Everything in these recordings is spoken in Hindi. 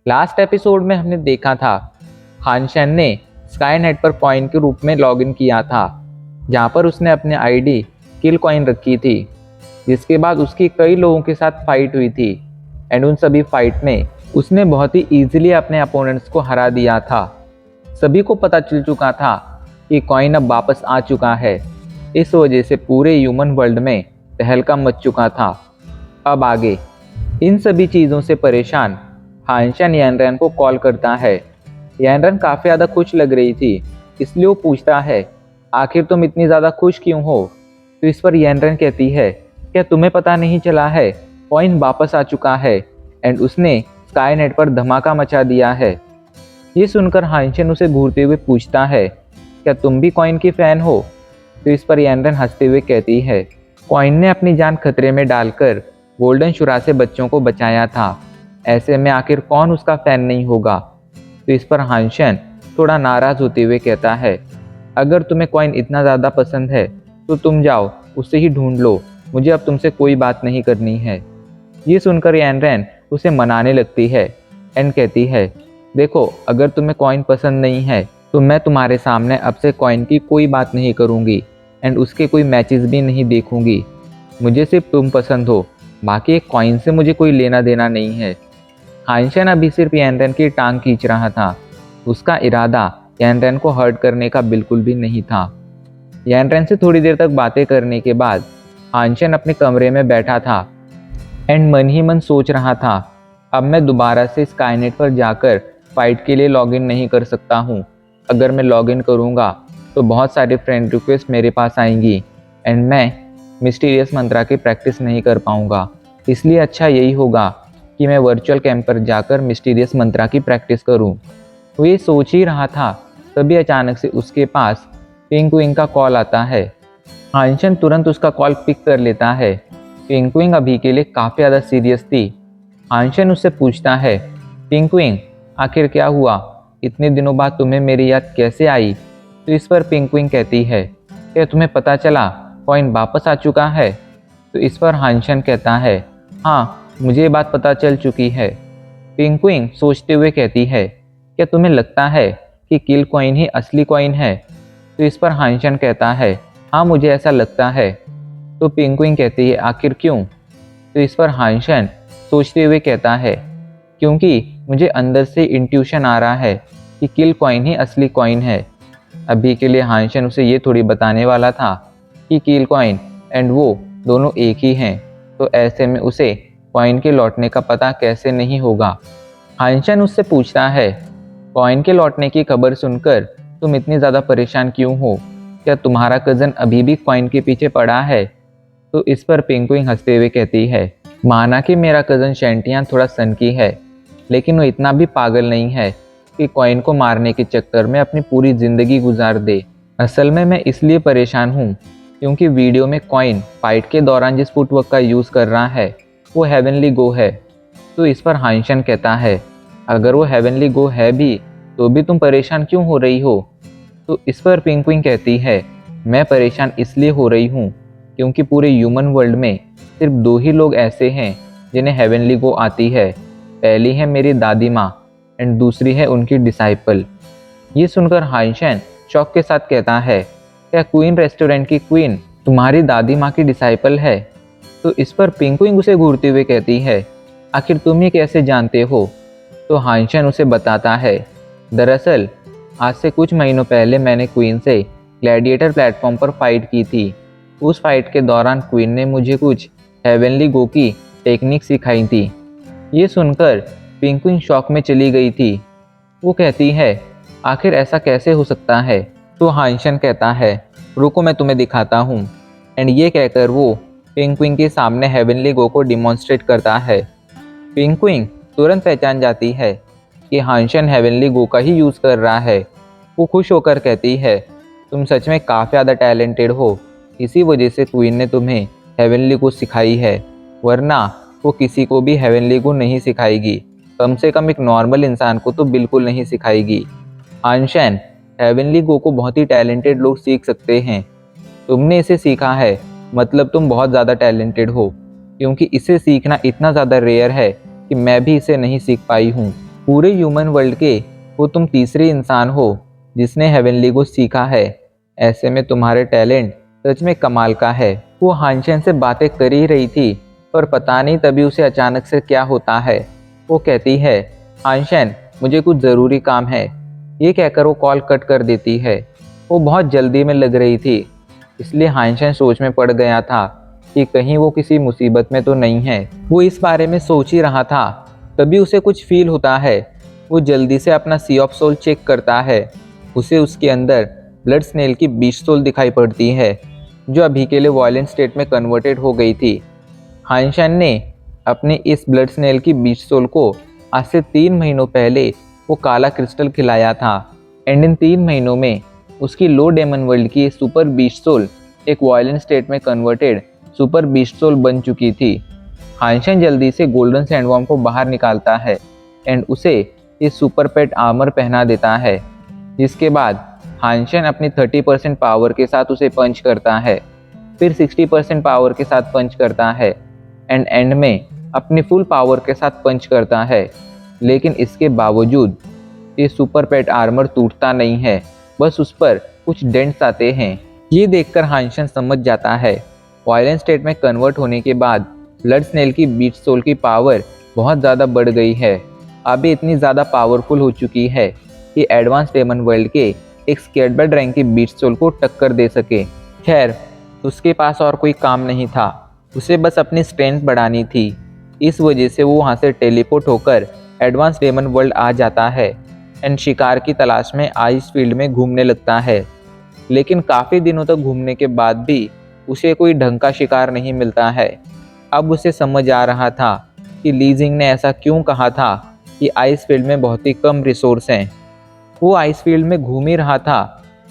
लास्ट एपिसोड में हमने देखा था हानशन ने स्काईनेट पर कॉइन के रूप में लॉगिन किया था, जहां पर उसने अपने आईडी किल कॉइन रखी थी, जिसके बाद उसकी कई लोगों के साथ फाइट हुई थी। एंड उन सभी फाइट में उसने बहुत ही ईजिली अपने अपोनेंट्स को हरा दिया था। सभी को पता चल चुका था कि कॉइन अब वापस आ चुका है। इस वजह से पूरे ह्यूमन वर्ल्ड में तहलका मच चुका था। अब आगे इन सभी चीज़ों से परेशान हानशन यानरन को कॉल करता है। यानरन काफ़ी ज़्यादा खुश लग रही थी, इसलिए वो पूछता है, आखिर तुम इतनी ज़्यादा खुश क्यों हो? तो इस पर यानरन कहती है, क्या तुम्हें पता नहीं चला है, कॉइन वापस आ चुका है एंड उसने स्काईनेट पर धमाका मचा दिया है। ये सुनकर हानशन उसे घूरते हुए पूछता है, क्या तुम भी कॉइन की फ़ैन हो? तो इस पर यानरन हंसते हुए कहती है, कॉइन ने अपनी जान खतरे में डालकर गोल्डन शुरा से बच्चों को बचाया था, ऐसे में आखिर कौन उसका फ़ैन नहीं होगा। तो इस पर हानशन थोड़ा नाराज़ होते हुए कहता है, अगर तुम्हें कॉइन इतना ज़्यादा पसंद है तो तुम जाओ उसे ही ढूंढ लो, मुझे अब तुमसे कोई बात नहीं करनी है। ये सुनकर यानरन उसे मनाने लगती है एंड कहती है, देखो अगर तुम्हें कॉइन पसंद नहीं है तो मैं तुम्हारे सामने अब से कॉइन की कोई बात नहीं करूँगी एंड उसके कोई मैचेस भी नहीं देखूँगी। मुझे सिर्फ तुम पसंद हो, बाकी एक कॉइन से मुझे कोई लेना देना नहीं है। हानशन अभी सिर्फ यानरन की टांग खींच रहा था, उसका इरादा यानरन को हर्ट करने का बिल्कुल भी नहीं था। यानरन से थोड़ी देर तक बातें करने के बाद हानशन अपने कमरे में बैठा था एंड मन ही मन सोच रहा था, अब मैं दोबारा से स्काईनेट पर जाकर फाइट के लिए लॉगिन नहीं कर सकता हूँ। अगर मैं लॉगिन करूँगा तो बहुत सारे फ्रेंड रिक्वेस्ट मेरे पास आएंगी एंड मैं मिस्टीरियस मंत्रा की प्रैक्टिस नहीं कर पाऊँगा। इसलिए अच्छा यही होगा कि मैं वर्चुअल कैंप पर जाकर मिस्टीरियस मंत्रा की प्रैक्टिस करूँ। वो ये सोच ही रहा था, तभी अचानक से उसके पास पिंकविंग का कॉल आता है। हानशन तुरंत उसका कॉल पिक कर लेता है। पिंकविंग अभी के लिए काफ़ी ज़्यादा सीरियस थी। हानशन उससे पूछता है, पिंकविंग आखिर क्या हुआ? इतने दिनों बाद तुम्हें मेरी याद कैसे आई? तो इस पर पिंकविंग कहती है, क्या तुम्हें पता चला कॉइन वापस आ चुका है? तो इस पर हानशन कहता है, हाँ मुझे ये बात पता चल चुकी है। पिंकविंग सोचते हुए कहती है, क्या तुम्हें लगता है कि किल कॉइन ही असली कॉइन है? तो इस पर हानशन कहता है, हाँ मुझे ऐसा लगता है। तो पिंकविंग कहती है, आखिर क्यों? तो इस पर हानशन सोचते हुए कहता है, क्योंकि मुझे अंदर से इंट्यूशन आ रहा है कि किल कॉइन ही असली कॉइन है। अभी के लिए हानशन उसे ये थोड़ी बताने वाला था कि किल कॉइन एंड वो दोनों एक ही हैं, तो ऐसे में उसे कॉइन के लौटने का पता कैसे नहीं होगा। हानशन उससे पूछता है, कॉइन के लौटने की खबर सुनकर तुम इतनी ज़्यादा परेशान क्यों हो? क्या तुम्हारा कज़न अभी भी कॉइन के पीछे पड़ा है? तो इस पर पिंकविंग हंसते हुए कहती है, माना कि मेरा कज़न शेंटियान थोड़ा सनकी है, लेकिन वो इतना भी पागल नहीं है कि कॉइन को मारने के चक्कर में अपनी पूरी ज़िंदगी गुजार दे। असल में मैं इसलिए परेशान हूँ क्योंकि वीडियो में कॉइन फाइट के दौरान जिस फुटवर्क का यूज़ कर रहा है वो हेवनली गो है। तो इस पर हानशन कहता है, अगर वो हेवनली गो है भी तो भी तुम परेशान क्यों हो रही हो? तो इस पर पिंकविंग कहती है, मैं परेशान इसलिए हो रही हूँ क्योंकि पूरे ह्यूमन वर्ल्ड में सिर्फ दो ही लोग ऐसे हैं जिन्हें हेवनली गो आती है। पहली है मेरी दादी माँ एंड दूसरी है उनकी डिसाइपल। ये सुनकर हानशन शौक के साथ कहता है, क्या क्वीन रेस्टोरेंट की क्वीन तुम्हारी दादी माँ की डिसाइपल है? तो इस पर पिंकविंग उसे घूरते हुए कहती है, आखिर तुम ये कैसे जानते हो? तो हानशन उसे बताता है, दरअसल आज से कुछ महीनों पहले मैंने क्वीन से ग्लैडिएटर प्लेटफॉर्म पर फाइट की थी। उस फाइट के दौरान क्वीन ने मुझे कुछ हेवनली गो की टेक्निक सिखाई थी। ये सुनकर पिंकविंग शॉक में चली गई थी। वो कहती है, आखिर ऐसा कैसे हो सकता है? तो हानशन कहता है, रुको मैं तुम्हें दिखाता हूँ। एंड ये कहकर वो पिंकविंग के सामने हेवनली गो को डिमॉन्स्ट्रेट करता है। पिंकविंग तुरंत पहचान जाती है कि हानशन हेवनली गो का ही यूज़ कर रहा है। वो खुश होकर कहती है, तुम सच में काफ़ी ज़्यादा टैलेंटेड हो, इसी वजह से क्वीन ने तुम्हें हेवनली गो सिखाई है, वरना वो किसी को भी हेवनली गो नहीं सिखाएगी, कम से कम एक नॉर्मल इंसान को तो बिल्कुल नहीं सिखाएगी। हानशन, हेवनली गो को बहुत ही टैलेंटेड लोग सीख सकते हैं, तुमने इसे सीखा है मतलब तुम बहुत ज़्यादा टैलेंटेड हो, क्योंकि इसे सीखना इतना ज़्यादा रेयर है कि मैं भी इसे नहीं सीख पाई हूँ। पूरे ह्यूमन वर्ल्ड के वो तुम तीसरे इंसान हो जिसने हेवनली को तुम तीसरे इंसान हो जिसने हेवनली को सीखा है। ऐसे में तुम्हारे टैलेंट सच में कमाल का है। वो हानशन से बातें कर ही रही थी पर पता नहीं तभी उसे अचानक से क्या होता है। वो कहती है, हानशन मुझे कुछ ज़रूरी काम है। ये कहकर वो कॉल कट कर देती है। वो बहुत जल्दी में लग रही थी इसलिए हानशन सोच में पड़ गया था कि कहीं वो किसी मुसीबत में तो नहीं है। वो इस बारे में सोच ही रहा था तभी उसे कुछ फील होता है। वो जल्दी से अपना सी ऑफ सोल चेक करता है। उसे उसके अंदर ब्लड स्नेल की बीच सोल दिखाई पड़ती है जो अभी के लिए वायलेंट स्टेट में कन्वर्टेड हो गई थी। हानशन ने अपने इस ब्लड स्नेल की बीच सोल को आज से 3 महीनों पहले वो काला क्रिस्टल खिलाया था एंड इन 3 महीनों में उसकी लो डेमन वर्ल्ड की सुपर बीच सोल एक वायलेंट स्टेट में कन्वर्टेड सुपर बीच सोल बन चुकी थी। हानशन जल्दी से गोल्डन सैंडवर्म को बाहर निकालता है एंड उसे इस सुपर पेट आर्मर पहना देता है, जिसके बाद हानशन अपनी 30% पावर के साथ उसे पंच करता है, फिर 60% पावर के साथ पंच करता है एंड एंड में अपनी फुल पावर के साथ पंच करता है। लेकिन इसके बावजूद ये सुपर पेट आर्मर टूटता नहीं है, बस उस पर कुछ डेंट्स आते हैं। ये देखकर हानशन समझ जाता है वायलेंट स्टेट में कन्वर्ट होने के बाद ब्लड स्नेल की बीच सोल की पावर बहुत ज़्यादा बढ़ गई है। अब ये इतनी ज़्यादा पावरफुल हो चुकी है कि एडवांस डेमन वर्ल्ड के एक स्केर्डबर्ड रैंक की बीच सोल को टक्कर दे सके। खैर उसके पास और कोई काम नहीं था, उसे बस अपनी स्ट्रेंथ बढ़ानी थी। इस वजह से वो वहाँ से टेलीपोर्ट होकर एडवांस डेमन वर्ल्ड आ जाता है एंड शिकार की तलाश में आइस फील्ड में घूमने लगता है। लेकिन काफ़ी दिनों तक घूमने के बाद भी उसे कोई ढंग का शिकार नहीं मिलता है। अब उसे समझ आ रहा था कि लीजिंग ने ऐसा क्यों कहा था कि आइस फील्ड में बहुत ही कम रिसोर्स हैं। वो आइस फील्ड में घूम ही रहा था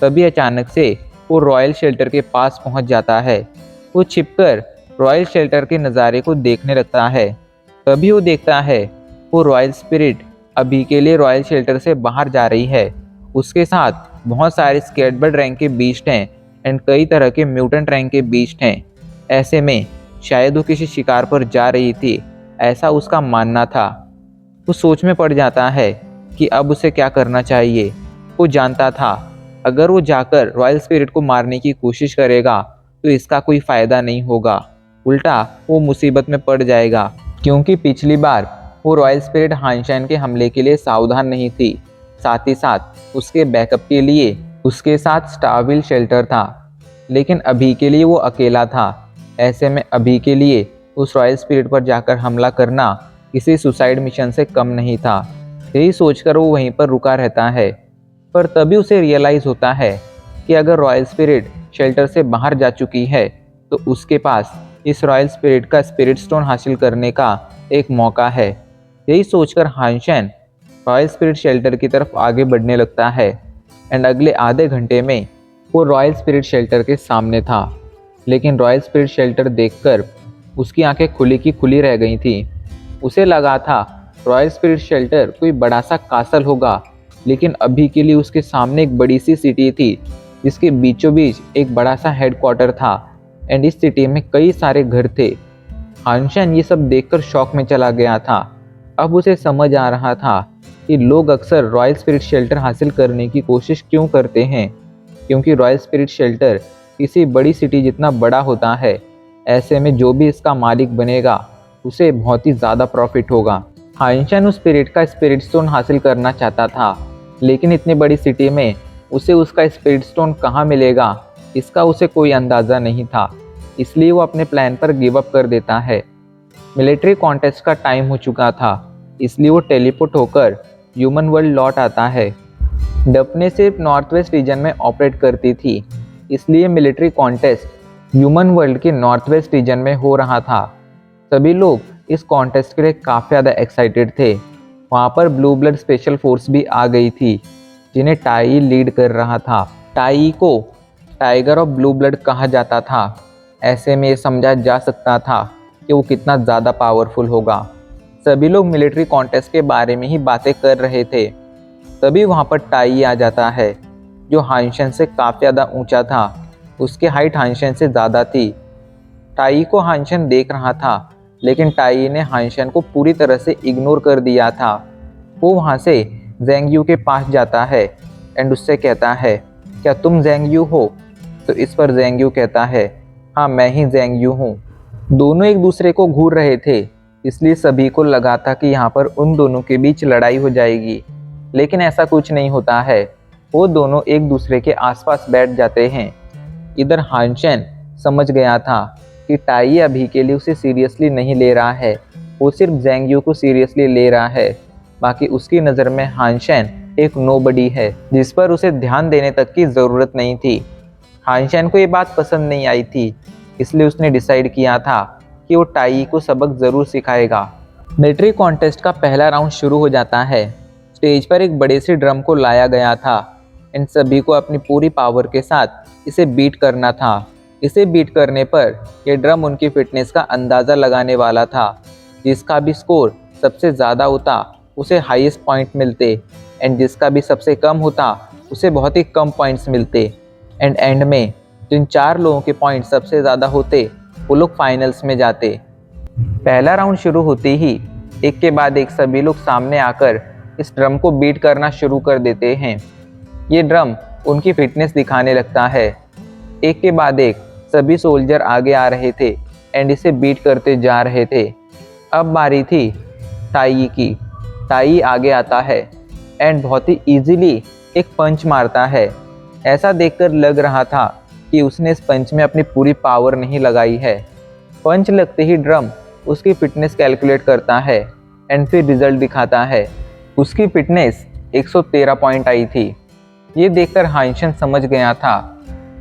तभी अचानक से वो रॉयल शेल्टर के पास पहुंच जाता है। वो छिपकर रॉयल शेल्टर के नज़ारे को देखने लगता है। तभी वो देखता है वो रॉयल स्पिरिट अभी के लिए रॉयल शेल्टर से बाहर जा रही है। उसके साथ बहुत सारे स्केर्डबर्ड रैंक के बीस्ट हैं एंड कई तरह के म्यूटेंट रैंक के बीस्ट हैं। ऐसे में शायद वो किसी शिकार पर जा रही थी, ऐसा उसका मानना था। वो सोच में पड़ जाता है कि अब उसे क्या करना चाहिए। वो जानता था अगर वो जाकर रॉयल स्पिरिट को मारने की कोशिश करेगा तो इसका कोई फ़ायदा नहीं होगा, उल्टा वो मुसीबत में पड़ जाएगा, क्योंकि पिछली बार वो रॉयल स्पिरिट हानशन के हमले के लिए सावधान नहीं थी। साथ ही साथ उसके बैकअप के लिए उसके साथ स्टारविल शेल्टर था, लेकिन अभी के लिए वो अकेला था। ऐसे में अभी के लिए उस रॉयल स्पिरिट पर जाकर हमला करना किसी सुसाइड मिशन से कम नहीं था। यही सोचकर वो वहीं पर रुका रहता है। पर तभी उसे रियलाइज़ होता है कि अगर रॉयल स्पिरिट शेल्टर से बाहर जा चुकी है तो उसके पास इस रॉयल स्पिरिट का स्पिरिट स्टोन हासिल करने का एक मौका है। यही सोचकर हानशन रॉयल स्पिरिट शेल्टर की तरफ आगे बढ़ने लगता है एंड अगले आधे घंटे में वो रॉयल स्पिरिट शेल्टर के सामने था। लेकिन रॉयल स्पिरिट शेल्टर देखकर उसकी आंखें खुली की खुली रह गई थी। उसे लगा था रॉयल स्पिरिट शेल्टर कोई बड़ा सा कासल होगा, लेकिन अभी के लिए उसके सामने एक बड़ी सी सिटी थी जिसके बीचों बीच एक बड़ा सा हेडक्वार्टर था एंड इस सिटी में कई सारे घर थे। हानशन ये सब देखकर शॉक में चला गया था। अब उसे समझ आ रहा था कि लोग अक्सर रॉयल स्पिरिट शेल्टर हासिल करने की कोशिश क्यों करते हैं, क्योंकि रॉयल स्पिरिट शेल्टर किसी बड़ी सिटी जितना बड़ा होता है। ऐसे में जो भी इसका मालिक बनेगा उसे बहुत ही ज़्यादा प्रॉफिट होगा। हानशन उस स्पिरिट का स्पिरिट स्टोन हासिल करना चाहता था, लेकिन इतनी बड़ी सिटी में उसे उसका स्पिरिट स्टोन कहाँ मिलेगा इसका उसे कोई अंदाज़ा नहीं था। इसलिए वो अपने प्लान पर गिव अप कर देता है। मिलिट्री कॉन्टेस्ट का टाइम हो चुका था, इसलिए वो टेलीपोर्ट होकर ह्यूमन वर्ल्ड लौट आता है। डफने सिर्फ नॉर्थ वेस्ट रीजन में ऑपरेट करती थी, इसलिए मिलिट्री कॉन्टेस्ट ह्यूमन वर्ल्ड के नॉर्थ वेस्ट रीजन में हो रहा था। सभी लोग इस कॉन्टेस्ट के लिए काफ़ी ज़्यादा एक्साइटेड थे। वहाँ पर ब्लू ब्लड स्पेशल फोर्स भी आ गई थी जिन्हें टाई लीड कर रहा था। टाई को टाइगर ऑफ ब्लू ब्लड कहा जाता था। ऐसे में ये समझा जा सकता था कि वो कितना ज़्यादा पावरफुल होगा। सभी लोग मिलिट्री कॉन्टेस्ट के बारे में ही बातें कर रहे थे। तभी वहाँ पर टाई आ जाता है जो हानशन से काफ़ी ज़्यादा ऊंचा था। उसकी हाइट हानशन से ज़्यादा थी। टाई को हानशन देख रहा था, लेकिन टाई ने हानशन को पूरी तरह से इग्नोर कर दिया था। वो वहाँ से ज़ैंग यू के पास जाता है एंड उससे कहता है, क्या तुम ज़ैंग यू हो? तो इस पर ज़ैंग यू कहता है, हाँ मैं ही ज़ैंग यू हूँ। दोनों एक दूसरे को घूर रहे थे, इसलिए सभी को लगा था कि यहाँ पर उन दोनों के बीच लड़ाई हो जाएगी, लेकिन ऐसा कुछ नहीं होता है। वो दोनों एक दूसरे के आसपास बैठ जाते हैं। इधर हानशेन समझ गया था कि टाई अभी के लिए उसे सीरियसली नहीं ले रहा है, वो सिर्फ ज़ैंग यू को सीरियसली ले रहा है। बाकी उसकी नज़र में हानशेन एक नोबडी है जिस पर उसे ध्यान देने तक की ज़रूरत नहीं थी। हानशेन को ये बात पसंद नहीं आई थी, इसलिए उसने डिसाइड किया था कि वो टाई को सबक ज़रूर सिखाएगा। मिलिट्री कॉन्टेस्ट का पहला राउंड शुरू हो जाता है। स्टेज पर एक बड़े से ड्रम को लाया गया था। इन सभी को अपनी पूरी पावर के साथ इसे बीट करना था। इसे बीट करने पर यह ड्रम उनकी फिटनेस का अंदाज़ा लगाने वाला था। जिसका भी स्कोर सबसे ज़्यादा होता उसे हाईएस्ट पॉइंट मिलते एंड जिसका भी सबसे कम होता उसे बहुत ही कम पॉइंट्स मिलते। एंड में जिन 4 लोगों के पॉइंट सबसे ज़्यादा होते वो लोग फाइनल्स में जाते। पहला राउंड शुरू होते ही एक के बाद एक सभी लोग सामने आकर इस ड्रम को बीट करना शुरू कर देते हैं। ये ड्रम उनकी फिटनेस दिखाने लगता है। एक के बाद एक सभी सोल्जर आगे आ रहे थे एंड इसे बीट करते जा रहे थे। अब बारी थी टाई की। टाई आगे आता है एंड बहुत ही ईजीली एक पंच मारता है। ऐसा देखकर लग रहा था कि उसने इस पंच में अपनी पूरी पावर नहीं लगाई है। पंच लगते ही ड्रम उसकी फिटनेस कैलकुलेट करता है एंड फिर रिजल्ट दिखाता है। उसकी फिटनेस 113 पॉइंट आई थी। ये देखकर हानशेन समझ गया था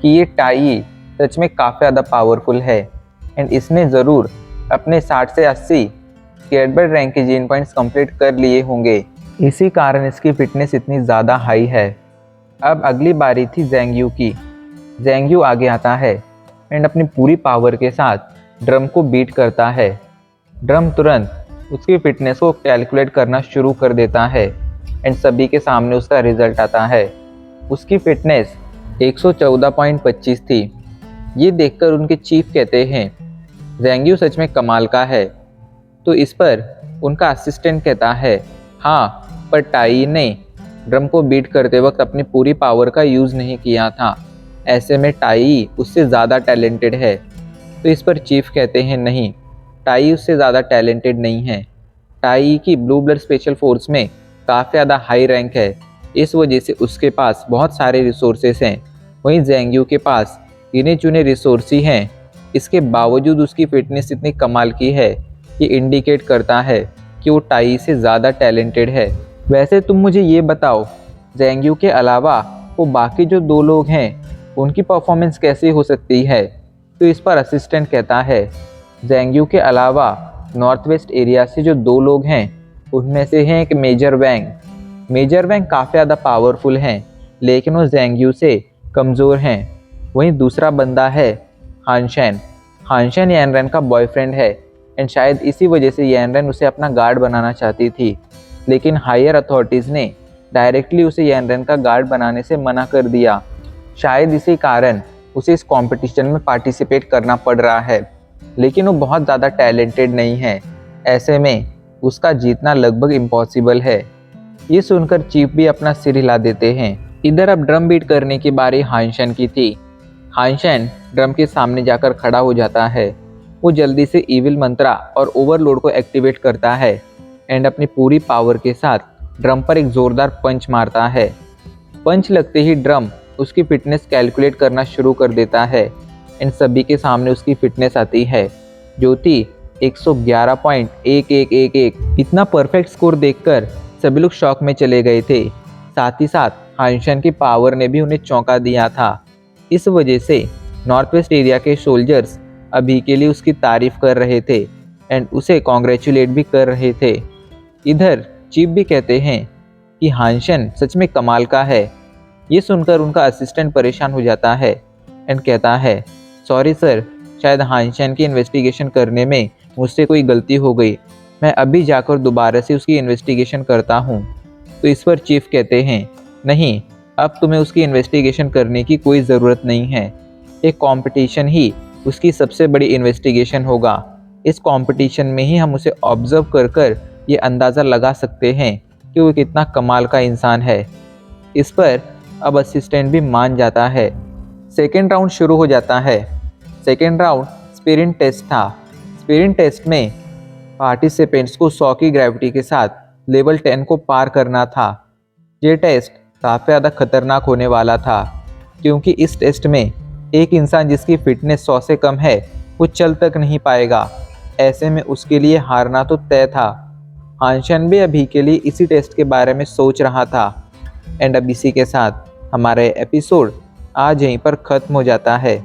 कि ये टाई सच में काफ़ी ज़्यादा पावरफुल है एंड इसने ज़रूर अपने 60 से 80 कैडबर्ड रैंक के जीन पॉइंट्स कंप्लीट कर लिए होंगे। इसी कारण इसकी फिटनेस इतनी ज़्यादा हाई है। अब अगली बारी थी ज़ैंग यू की। ज़ैंग यू आगे आता है एंड अपनी पूरी पावर के साथ ड्रम को बीट करता है। ड्रम तुरंत उसकी फिटनेस को कैलकुलेट करना शुरू कर देता है एंड सभी के सामने उसका रिजल्ट आता है। उसकी फिटनेस 114.25 थी। ये देखकर उनके चीफ कहते हैं, ज़ैंग यू सच में कमाल का है। तो इस पर उनका असिस्टेंट कहता है, हाँ पर टाई ने ड्रम को बीट करते वक्त अपनी पूरी पावर का यूज़ नहीं किया था। ऐसे में टाई उससे ज़्यादा टैलेंटेड है। तो इस पर चीफ कहते हैं, नहीं, टाई उससे ज़्यादा टैलेंटेड नहीं है। टाई की ब्लू ब्लड स्पेशल फोर्स में काफ़ी ज़्यादा हाई रैंक है, इस वजह से उसके पास बहुत सारे रिसोर्सेस हैं। वहीं ज़ैंग यू के पास गिने चुने रिसोर्स ही हैं। इसके बावजूद उसकी फिटनेस इतनी कमाल की है, ये इंडिकेट करता है कि वो टाई से ज़्यादा टैलेंटेड है। वैसे तुम मुझे ये बताओ, ज़ैंग यू के अलावा वो बाकी जो 2 लोग हैं उनकी परफॉर्मेंस कैसी हो सकती है? तो इस पर असिस्टेंट कहता है, ज़ैंग यू के अलावा नॉर्थ वेस्ट एरिया से जो 2 लोग हैं उनमें से हैं एक मेजर वैंग। मेजर वैंग काफ़ी ज़्यादा पावरफुल हैं, लेकिन वो ज़ैंग यू से कमज़ोर हैं। वहीं दूसरा बंदा है हानशेन। हानशेन यानरेन का बॉयफ्रेंड है एंड शायद इसी वजह से यानरेन उसे अपना गार्ड बनाना चाहती थी, लेकिन हायर अथॉरिटीज़ ने डायरेक्टली उसे यानरेन का गार्ड बनाने से मना कर दिया। शायद इसी कारण उसे इस कंपटीशन में पार्टिसिपेट करना पड़ रहा है, लेकिन वो बहुत ज़्यादा टैलेंटेड नहीं है। ऐसे में उसका जीतना लगभग इम्पॉसिबल है। ये सुनकर चीफ भी अपना सिर हिला देते हैं। इधर अब ड्रम बीट करने की बारी हानशेन की थी। हानशेन ड्रम के सामने जाकर खड़ा हो जाता है। वो जल्दी से ईविल मंत्रा और ओवरलोड को एक्टिवेट करता है एंड अपनी पूरी पावर के साथ ड्रम पर एक ज़ोरदार पंच मारता है। पंच लगते ही ड्रम उसकी फिटनेस कैलकुलेट करना शुरू कर देता है एंड सभी के सामने उसकी फिटनेस आती है जो थी 111.1111। इतना परफेक्ट स्कोर देखकर सभी लोग शॉक में चले गए थे। साथ ही साथ हानशेन की पावर ने भी उन्हें चौंका दिया था। इस वजह से नॉर्थ वेस्ट एरिया के सोल्जर्स अभी के लिए उसकी तारीफ कर रहे थे एंड उसे कॉन्ग्रेचुलेट भी कर रहे थे। इधर चीफ भी कहते हैं कि हानशेन सच में कमाल का है। ये सुनकर उनका असिस्टेंट परेशान हो जाता है एंड कहता है, सॉरी सर, शायद हानशेन की इन्वेस्टिगेशन करने में मुझसे कोई गलती हो गई। मैं अभी जाकर दोबारा से उसकी इन्वेस्टिगेशन करता हूँ। तो इस पर चीफ कहते हैं, नहीं, अब तुम्हें उसकी इन्वेस्टिगेशन करने की कोई ज़रूरत नहीं है। एक कंपटीशन ही उसकी सबसे बड़ी इन्वेस्टिगेशन होगा। इस कंपटीशन में ही हम उसे ऑब्जर्व कर कर ये अंदाज़ा लगा सकते हैं कि कि वो कितना कमाल का इंसान है। इस पर अब असिस्टेंट भी मान जाता है। सेकेंड राउंड शुरू हो जाता है। सेकेंड राउंड स्पिरिट टेस्ट था। स्पिरिट टेस्ट में पार्टिसिपेंट्स को 100 की ग्रेविटी के साथ लेवल 10 को पार करना था। ये टेस्ट काफ़ी ज़्यादा खतरनाक होने वाला था, क्योंकि इस टेस्ट में एक इंसान जिसकी फिटनेस 100 से कम है वो चल तक नहीं पाएगा। ऐसे में उसके लिए हारना तो तय था। हानशन भी अभी के लिए इसी टेस्ट के बारे में सोच रहा था। एंड अब इसी के साथ हमारा एपिसोड आज यहीं पर ख़त्म हो जाता है।